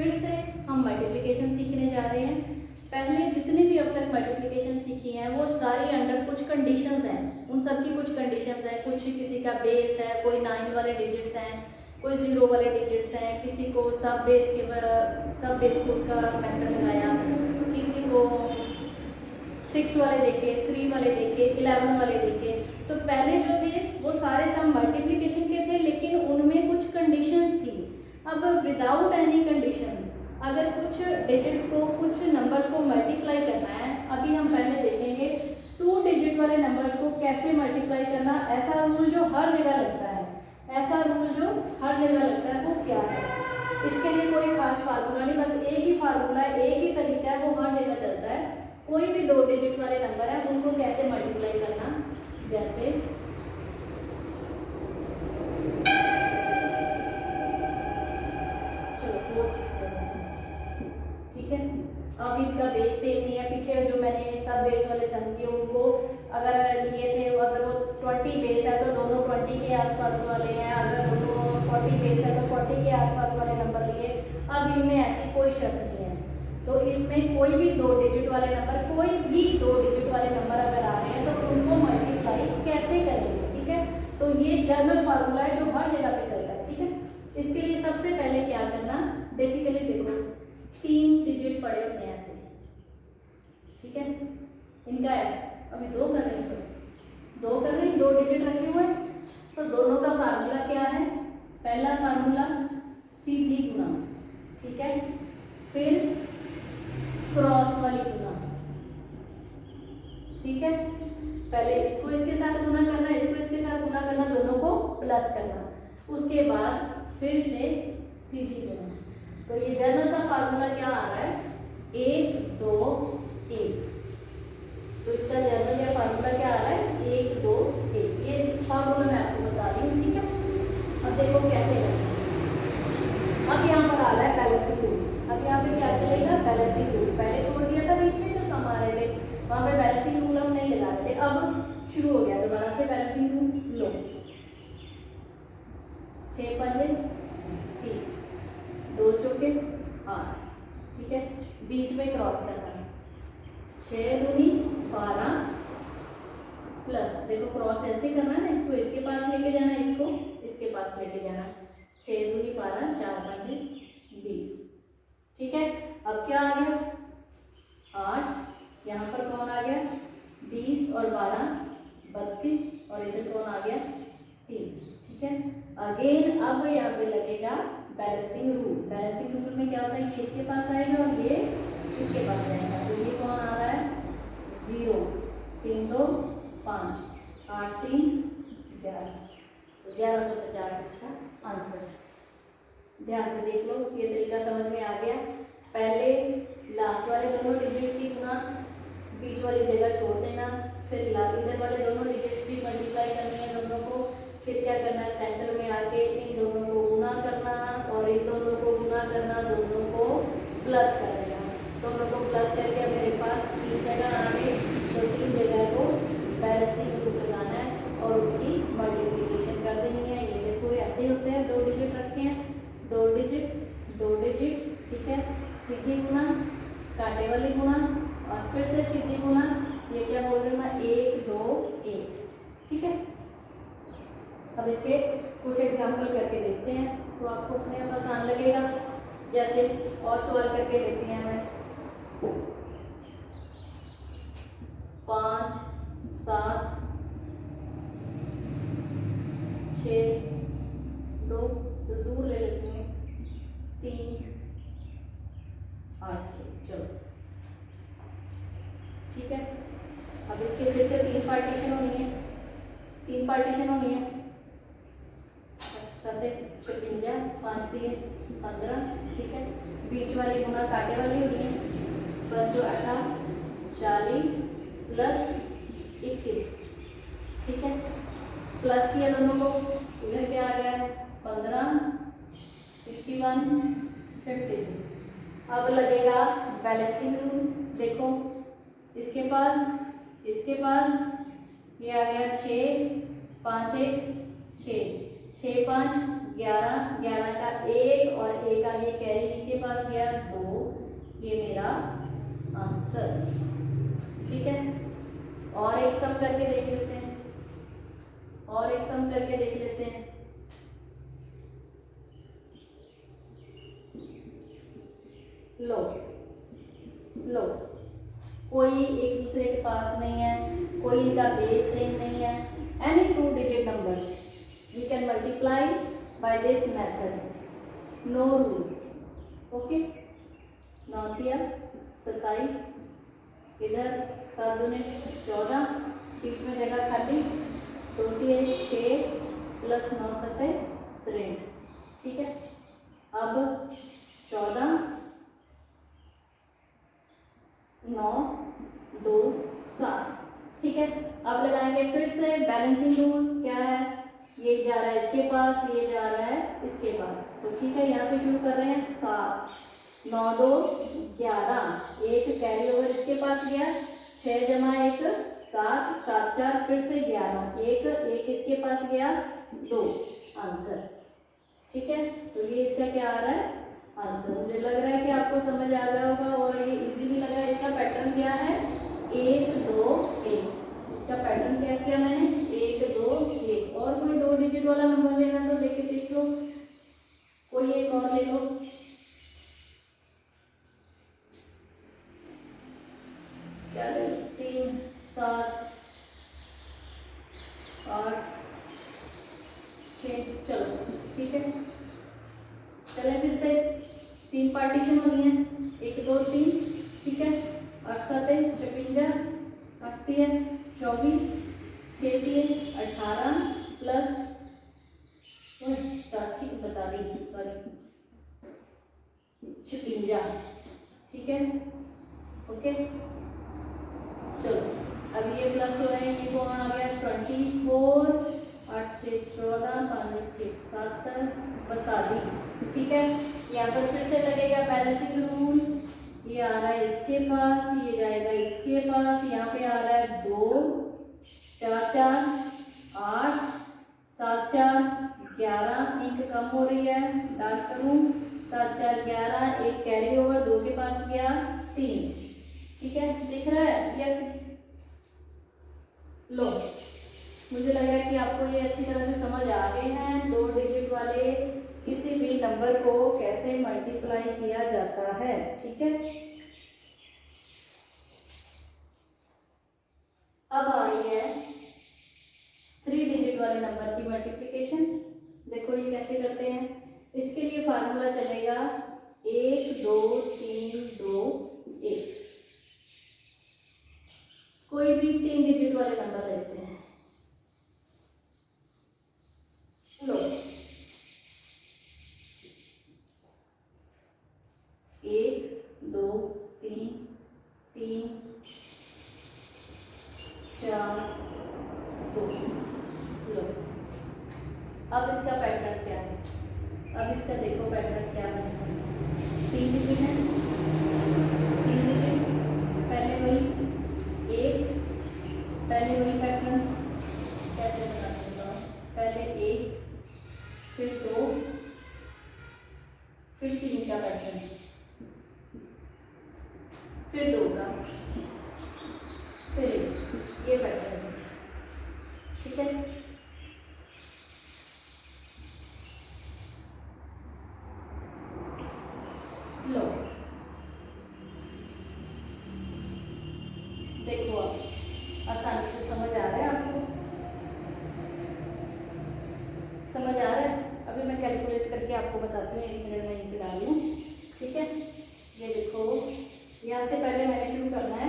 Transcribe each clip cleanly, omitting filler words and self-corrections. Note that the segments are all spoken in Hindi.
फिर से हम मल्टीप्लिकेशन सीखने जा रहे हैं। पहले जितने भी अब तक मल्टीप्लिकेशन सीखी हैं वो सारी अंडर कुछ कंडीशंस हैं, उन सब की कुछ कंडीशंस हैं। कुछ किसी का बेस है, कोई 9 वाले डिजिट्स हैं, कोई 0 वाले डिजिट्स हैं, किसी को सब बेस को उसका मेथड लगाया, किसी को 6 वाले देखे, 3 वाले देखे, 11 वाले देखे। तो पहले जो थे वो सारे सब मल्टीप्लिकेशन के थे, लेकिन उनमें कुछ कंडीशंस थी। अब विदाउट एनी कंडीशन अगर कुछ डिजिट्स को, कुछ नंबर्स को मल्टीप्लाई करना है, अभी हम पहले देखेंगे 2 डिजिट वाले नंबर्स को कैसे मल्टीप्लाई करना। ऐसा रूल जो हर जगह लगता है, ऐसा रूल जो हर जगह लगता है वो क्या है? इसके लिए कोई खास फार्मूला नहीं, बस एक ही फार्मूला है, एक ही तरीका है, वो हर जगह चलता है। कोई भी 2 डिजिट वाले नंबर है उनको कैसे मल्टीप्लाई करना, जैसे चलो 4 6 ठीक है। अब इनका बेस सेम नहीं है। पीछे जो मैंने सब बेस वाले सम किए उनको अगर लिए थे, अगर वो 20 बेस है तो दोनों 20 के आसपास वाले हैं, अगर दोनों 40 बेस है तो 40 के आसपास वाले नंबर लिए। अब इनमें ऐसी कोई शर्त नहीं है, तो इसमें कोई भी 2 डिजिट वाले नंबर, कोई भी 2 डिजिट वाले नंबर अगर आ रहे हैं तो उनको मल्टीप्लाई कैसे करेंगे, ठीक है। तो ये जनरल फार्मूला है जो हर जगह पे चलता है, ठीक है। इसके लिए सबसे पहले क्या करना, बेसिकली देखो 3 डिजिट पड़े होते हैं ऐसे, ठीक है, इनका ऐसे। अभी 2 कर रहे हैं, 2 कर रहे हैं, 2 डिजिट रखे हुए हैं, तो दोनों का फार्मूला क्या है? पहला फार्मूला सीधी गुना, ठीक है, फिर क्रॉस वाली गुना, ठीक है। पहले इसको इसके साथ गुना करना, इसको इसके साथ गुना करना, दोनों को प्लस करना, उसके बाद फिर से सीधी गुना। तो ये जनरल सा फार्मूला क्या आ रहा है? 1 2 1। तो इसका जनरल या फार्मूला क्या आ रहा है? 1 2 1। ये फार्मूला मैं आपको बता रही हूँ, ठीक है। अब देखो कैसे करना है। अब यहाँ पर आ रहा है बैलेंसिंग रूल। अब यहाँ पे क्या चलेगा? Balancing rule. पहले छोड़ दिया था बीच में जो सम आ रहे थे, वहाँ पे बैलेंसिंग रूल हम नहीं लगा रहे थे। अब शुरू हो गया दोबारा से बैलेंसिंग रूल। लो 6 5 30, 2 चौके 8, ठीक है। बीच में क्रॉस करना है, 6 दूनी 12 प्लस, देखो क्रॉस ऐसे करना है ना, इसको इसके पास लेके जाना, इसको इसके पास लेके जाना। 6 दूनी 12, 4 5 20, ठीक है। अब क्या आ गया? 8, यहाँ पर कौन आ गया? 20 और 12 32, और इधर कौन आ गया? 30, ठीक है। अगेन अब यहाँ पे लगेगा बैलेंसिंग रूल। बैलेंसिंग रूल में क्या होता है? ये इसके पास आएगा और ये इसके पास जाएगा। तो ये कौन आ रहा है? 0 3 2 5 8 3 11, तो 1150 इसका आंसर है। ध्यान से देख लो, ये तरीका समझ में आ गया। पहले लास्ट वाले दोनों डिजिट्स की गुना, बीच वाली जगह छोड़ देना, फिर इधर वाले दोनों डिजिट्स की मल्टीप्लाई करनी है दोनों को, फिर क्या करना है? सेंटर में आके इन दोनों को गुना करना और इन दोनों को गुना करना, दोनों को प्लस कर देना। दोनों को प्लस करके मेरे पास 3 जगह आ गई, तो 3 जगह को बैलेंसिंग रूल लगाना है और उनकी मल्टीप्लिकेशन कर देनी है। ये देखो ऐसे होते हैं, 2 डिजिट रखे हैं, 2 डिजिट 2 डिजिट, ठीक है। सीधी गुना, कांटे वाली गुना और फिर से सीधी गुना। ये क्या बोल रही हूँ मैं? 1 2 1, ठीक है। अब इसके कुछ एग्जाम्पल करके देखते हैं तो आपको अपने आप आसान लगेगा। जैसे और सवाल करके देखते हैं मैं 5 7 6 2, तो दूर ले लेते हैं, 3 8, चलो ठीक है। अब इसके फिर से 3 पार्टीशन होनी है, 3 पार्टीशन होनी है। 7 56 5 3 15, ठीक है। बीच वाली गुना कांटे वाली होनी है, 5 18 40 प्लस 21, ठीक है। प्लस किया दोनों को, इधर क्या आ गया? 15 61 56। अब लगेगा बैलेंसिंग रूल। देखो इसके पास ये आ गया 6 5 1 6 6 5 11, 11 का 1 और 1 आगे कैरी इसके पास गया 2, ये मेरा आंसर। ठीक है, और एक सम करके देख लेते हैं, और एक सम करके देख लेते हैं। लो लो, कोई एक दूसरे के पास नहीं है, कोई इनका बेस सेम नहीं है। Any 2 digit numbers we can multiply by this method, no rule। Okay, 9 दिया 27, इधर 7 दूने 14, बीच में जगह खाली, 2 दिए 6 प्लस 9 7 63। ठीक है, अब 14 9 2 7। ठीक है, अब लगाएंगे फिर से बैलेंसिंग रूल। क्या है, ये जा रहा है इसके पास, ये जा रहा है इसके पास, तो ठीक है यहाँ से शुरू कर रहे हैं। 7 9 2 11, एक कैरी ओवर इसके पास गया, 6 जमा 1 7 7 4 फिर से 11, एक इसके पास गया 2, आंसर। ठीक है, तो ये इसका क्या आ रहा है, आंसर। मुझे लग रहा है कि आपको समझ आ गया होगा और ये इजी भी लगा। इसका पैटर्न क्या है, 1 2 1। इसका पैटर्न क्या किया मैंने, 1 2 1। और कोई 2 डिजिट वाला नंबर लेना तो लेके देख लो, कोई एक और ले लो। क्या ले लो, 3 7 8 6। चलो ठीक है, चले फिर से 3 पार्टीशन होनी है, 1 2 3। ठीक है, 8 7 56, 8 3 24, 6 3 18 प्लस 7 बता रही, सॉरी 56। ठीक है, ओके। चलो अब ये प्लस हो रहे हैं, ये कौन आ गया 24, 8 6 14, 5 6 7 42। ठीक है, यहाँ पर फिर से लगेगा बैलेंसिंग रूल। ये आ रहा है इसके पास, ये जाएगा इसके पास, यहाँ पे आ रहा है 2 4 4 8 7 4 11, इंक कम हो रही है, डार्क करूँ, 7 4 11, एक कैरी ओवर 2 के पास गया 3। ठीक है, दिख रहा है ये, लो मुझे लग रहा है कि आपको ये अच्छी तरह से समझ आ गए हैं 2 डिजिट वाले किसी भी नंबर को कैसे मल्टीप्लाई किया जाता है। ठीक है, अब आ रही है 3 डिजिट वाले नंबर की मल्टीप्लिकेशन। देखो ये कैसे करते हैं, इसके लिए फार्मूला चलेगा 1 2 3 2 1। कोई भी 3 डिजिट वाले नंबर लेते हैं, लो 1 2 3 3 4 2। लो अब इसका पैटर्न क्या है, अब इसका देखो पैटर्न क्या है। 3 डिजिट है, 3 डिजिट, पहले वही 1, पहले वही पैटर्न कैसे बनाते हैं, पहले 1 फिर 2 फिर 3 का पैटर्न, फिर 2 का, फिर 1, ये पैटर्न है। ठीक है, लो देखो आप आसानी से समझ आ रहा है, आपको समझ आ रहा है। अभी मैं कैलकुलेट करके आपको बताती हूँ, 1 मिनट में यहीं पे डाल लूँ। ठीक है, ये देखो यहाँ से पहले मैंने शुरू करना है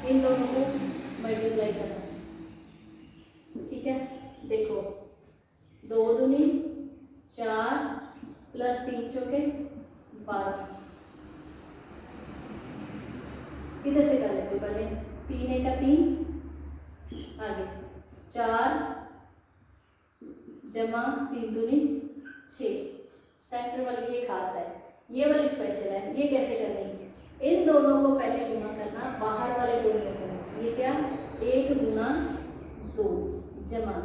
इन दोनों को मल्टीप्लाई करना है, ठीक है। देखो 2 दूनी 4 प्लस 3 चौके 12, इधर से कर लेते हो पहले, 3 एक का 3, आगे 4 जमा 3 दूनी 6। सेंटर वाली ये खास है, ये वाली स्पेशल है। ये कैसे करनी है, इन दोनों को पहले गुना करना, बाहर वाले दो में करना। ये क्या, 1 गुना 2 जमा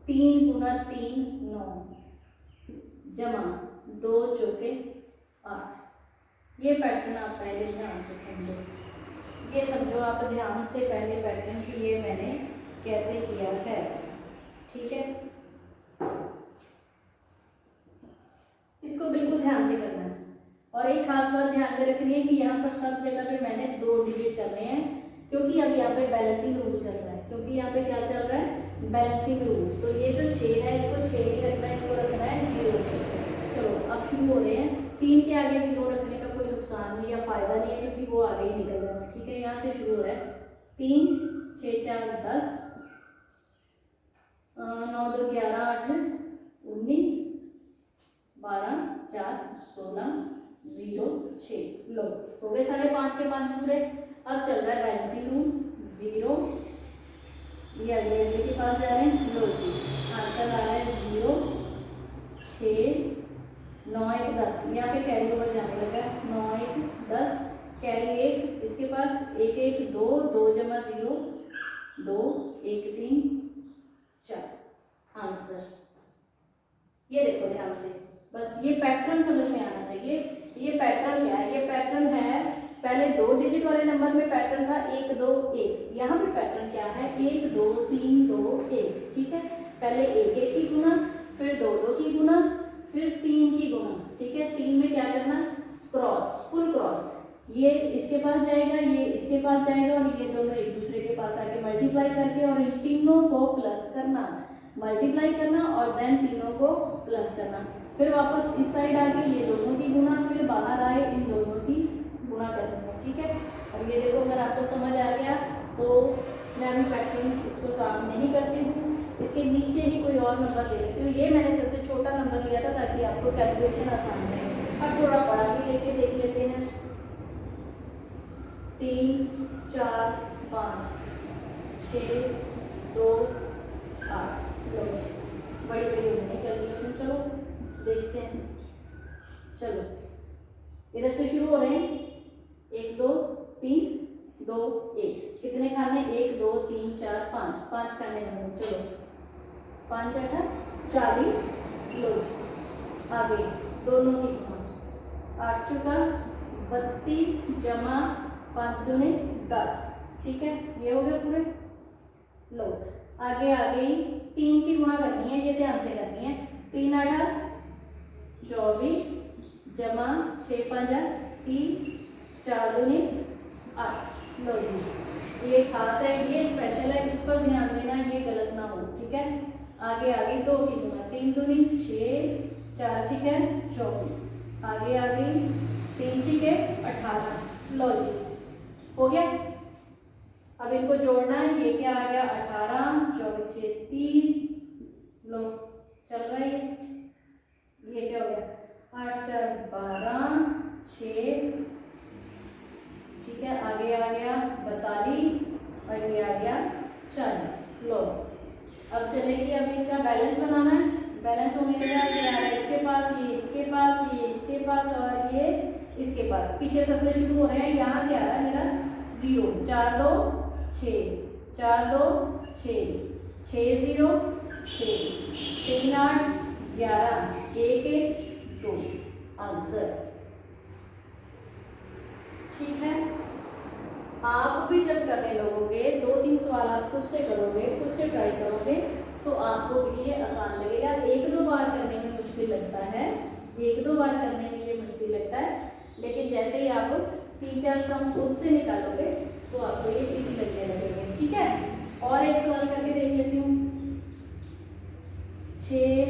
3 गुना 3 9 जमा 2 चौके 8। ये पैटर्न आप पहले ध्यान से समझो, ये समझो आप ध्यान से पहले पैटर्न कि ये मैंने कैसे किया है, ठीक है। इसको बिल्कुल ध्यान से करना है। और एक खास बात ध्यान में रखनी है कि यहाँ पर सब जगह पे मैंने 2 डिजिट करने हैं, क्योंकि अब यहाँ पे बैलेंसिंग रूल चल रहा है। क्योंकि यहाँ पे क्या चल रहा है, बैलेंसिंग रूल। तो ये जो 6 है इसको 6 नहीं रखना है, इसको रखना है 0 6। चलो अब शुरू हो रहे हैं। 3 के आगे 0 रखने का कोई नुकसान नहीं या फायदा नहीं है, क्योंकि वो आगे ही निकल जाना, ठीक है। यहाँ से शुरू हो रहा है, 3 6 4 10 9 2 11 8 19 12 4 16 0 6। लो हो गए सारे 5 के 5 पूरे। अब चल रहा है बैलेंसिंग रूल, 0 ये अगले के पास जा रहे हैं। लो जी आंसर आ रहा है 0 6 9 1 10। यहाँ पे कैरी ओवर जाने लगा, 9 1 10 कैरी 1 इसके पास 1 1 2 2 जमा 0 2 1 3 4 आंसर। ये देखो ध्यान से, बस ये पैटर्न समझ में आना चाहिए। ये पैटर्न क्या है, ये पैटर्न है, पहले 2 डिजिट वाले नंबर में पैटर्न था 1 2 1। यहाँ पे पैटर्न क्या है, 1 2 3 2 1, ठीक है। पहले 1 1 की गुना, फिर 2 2 की गुना, फिर 3 की गुना, ठीक है। 3 में क्या करना, क्रॉस, फुल क्रॉस। ये इसके पास जाएगा, ये इसके पास जाएगा, और ये दोनों एक दूसरे के पास आके मल्टीप्लाई करके और इन तीनों को प्लस करना, मल्टीप्लाई करना और देन तीनों को प्लस करना। फिर वापस इस साइड आ गए, ये दोनों की गुना, फिर बाहर आए इन दोनों की गुना करनी है, ठीक है। अब ये देखो अगर आपको समझ आ गया तो मैं अभी पैटर्न इसको साफ नहीं करती हूँ, इसके नीचे ही कोई और नंबर ले लेती हूँ। ये मैंने सबसे छोटा नंबर लिया था ताकि आपको कैलकुलेशन आसान रहे। अब थोड़ा बड़ा भी लेके देख लेते हैं, 3 4 5 6 2 8। बड़ी बड़ी होनी है कैलकुलेशन, चलो देखते हैं। चलो इधर से शुरू हो रहे हैं, 1 2 3 2 1। कितने खाने, 1 2 3 4 5 5 खाने हैं। चलो 5 8 40। लो आगे दोनों की गुना, 8 चुका 32 जमा 5 दूने 10, ठीक है। ये हो गए पूरे। लो आगे आ गई, 3 की गुना करनी है, ये ध्यान से करनी है। 3 8 24 जमा 6 5 30 4 दूनी 8। लो जी ये खास है, ये स्पेशल है, इस पर ध्यान देना, ये गलत ना हो, ठीक है। आगे आ गई 2 की गुना, 3 दूनी 6 4 6 24। आगे आ गई 3 6 18। लो जी हो गया। अब इनको जोड़ना है, ये क्या आ गया 18 24 6 30। लो चल रहा है ये क्या हो गया 8 4 12 6, ठीक है। आगे आ गया 42 और ये आ गया 40। लो अब चलेगी, अब इनका बैलेंस बनाना है। बैलेंस होने लगा, ये आ रहा है इसके पास, ये इसके पास, ये इसके पास और ये इसके पास। पीछे सबसे शुरू हो रहे हैं, यहाँ से आ रहा है मेरा 0 4 2 6 4 2 6 6 0 6 3 8 11 1 1 2 आंसर, ठीक है। आप भी जब करने लगोगे 2-3 सवाल आप खुद से करोगे, खुद से ट्राई करोगे, तो आपको भी ये आसान लगेगा। 1-2 बार करने में मुश्किल लगता है, 1-2 बार करने में ये मुश्किल लगता है, लेकिन जैसे ही आप 3-4 सम खुद से निकालोगे तो आपको ये इजी लगने लगेगा, ठीक है। और एक सवाल करके देख लेती हूँ, 6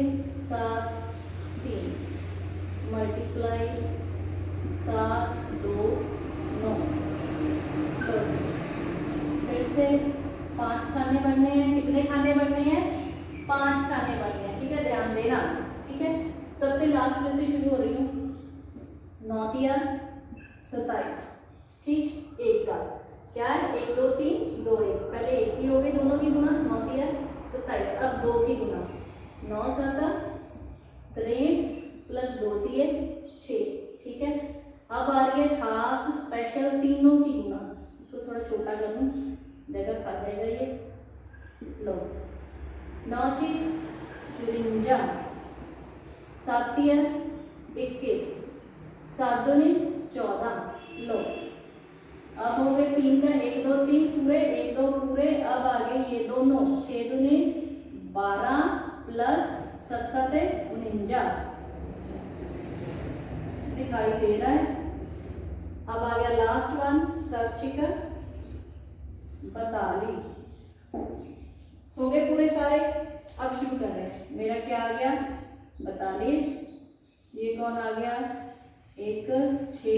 7 3 मल्टीप्लाई 7 2 9। से 5 खाने बढ़ने हैं। कितने खाने बढ़ने हैं? 5 खाने बढ़ने हैं। ठीक है, ध्यान देना। ठीक है, सबसे लास्ट में से शुरू हो रही हूँ। 9 तिया 27। ठीक, एक का क्या है? 1 2 3 2 1। पहले एक की हो गई, दोनों की गुना। 9 तिया 27। अब 2 की गुना। 9 7 63 प्लस 2 तिये 6। ठीक है, अब आ रही है खास स्पेशल तीनों की गुना। इसको थोड़ा छोटा कर दूं, जगह खा जाएगा ये। लो, 9 6 54, 7 तिया 21, 7 दूनी 14। लो, अब हो गए 3 का 1 2 3 पूरे, 1 2 पूरे। अब आ गए ये दोनों। 6 दूनी 12 प्लस 7 7 49 दिखाई दे रहा है। अब आ गया लास्ट वन, 7 6 42। हो गए पूरे सारे। अब शुरू कर रहे हैं। मेरा क्या आ गया? 42। ये कौन आ गया? 1 6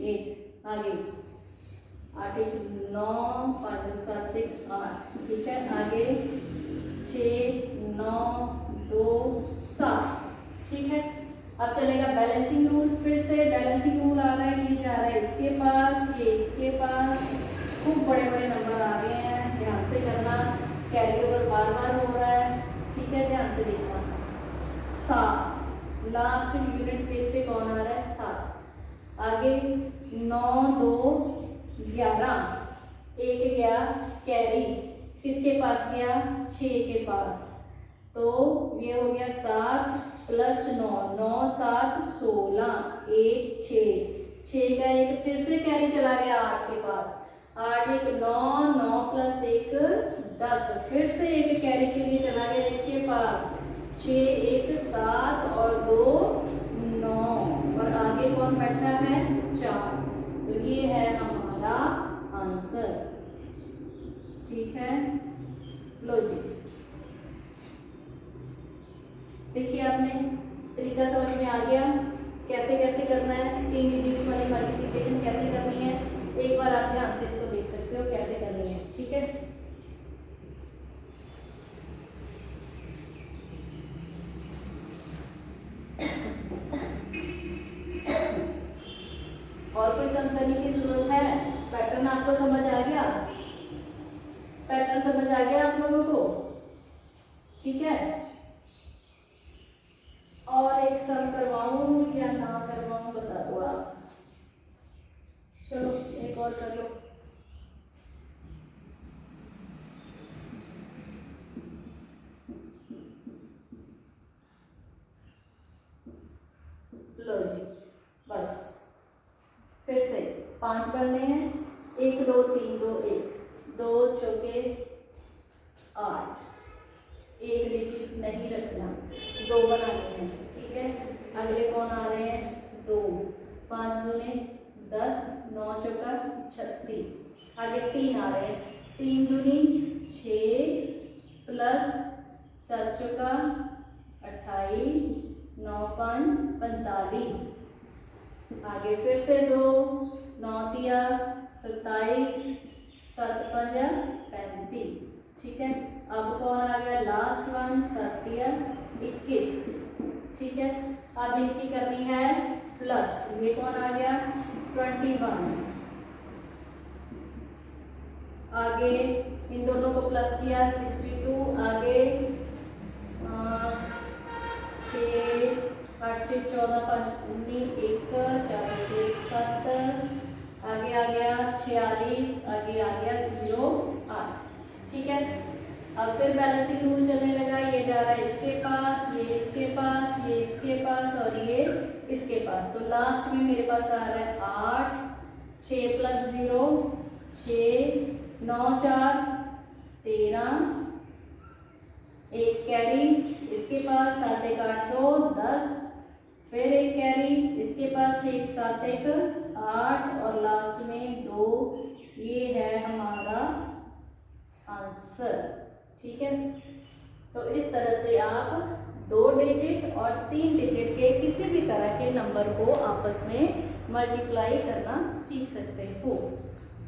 1 आगे 8 1 9 5 2 7 1 8। ठीक है, आगे 6 9 2 7। ठीक है, अब चलेगा बैलेंसिंग रूल। फिर से बैलेंसिंग रूल आ रहा है, ये जा रहा है इसके पास, ये इसके पास। खूब बड़े बड़े नंबर आ रहे हैं, ध्यान से करना। कैरी ओवर बार बार हो रहा है। ठीक है, ध्यान से देखना। 7 लास्ट यूनिट प्लेस पे कौन आ रहा है? 7। आगे 9 2 11। एक गया कैरी, किसके पास गया? 6 के पास। तो ये हो गया 7 प्लस 9 9 7 16 1 6। 6 का एक फिर से कैरी चला गया 8 के पास। 8 1 9 9 प्लस 1 10। फिर से एक कैरी के लिए चला गया इसके पास। 6 1 7 और 2 9 और आगे कौन बैठा है? 4। तो ये है हमारा आंसर। ठीक है, लो जी, देखिए आपने तरीका समझ में आ गया कैसे कैसे करना है। 3 डिजिट्स वाली मल्टीप्लिकेशन कैसे करनी है, एक बार आप ध्यान से इसको देख सकते हो कैसे करनी है। ठीक है, और कोई सम करने की जरूरत है? पैटर्न आपको समझ आ गया? पैटर्न समझ आ गया आप लोगों को? ठीक है, और एक सम करवाऊं या ना करवाऊं बता दो आप। चलो एक और कर लो। लो जी, बस फिर से 5 बढ़ने हैं। 1 2 3 2 1 2 चौके 8। एक डिजिट नहीं रखना, 2 बनाने हैं। ठीक है, अगले कौन आ रहे हैं? 2 5 दूने 10 9 चौका 36। आगे 3 आ रहे हैं। 3 दूनी 6 प्लस 7 चौका 28 9 5 45। आगे फिर से 2 9 तिया 27 7 5 35। ठीक है, अब कौन आ गया? लास्ट वन 7 तिया 21। ठीक है, अब इनकी करनी है प्लस। ये कौन आ गया? 21। आगे इन दोनों को प्लस किया 62। आगे 6 8 से 14 5 19 1 4 6 7। आगे आ गया 46। आगे आ गया 0 8। ठीक है, अब फिर बैलेंसिंग रूल चलने लगा। ये जा रहा है इसके पास, ये इसके पास, ये इसके पास और ये इसके पास। तो लास्ट में मेरे पास आ रहा है 8 6 प्लस 0 6 9 4 13। एक कैरी इसके पास 7 1 8 2 10। फिर एक कैरी इसके पास 6 7 1 8 और लास्ट में 2। ये है हमारा आंसर। ठीक है, तो इस तरह से आप 2 डिजिट और 3 डिजिट के किसी भी तरह के नंबर को आपस में मल्टीप्लाई करना सीख सकते हो।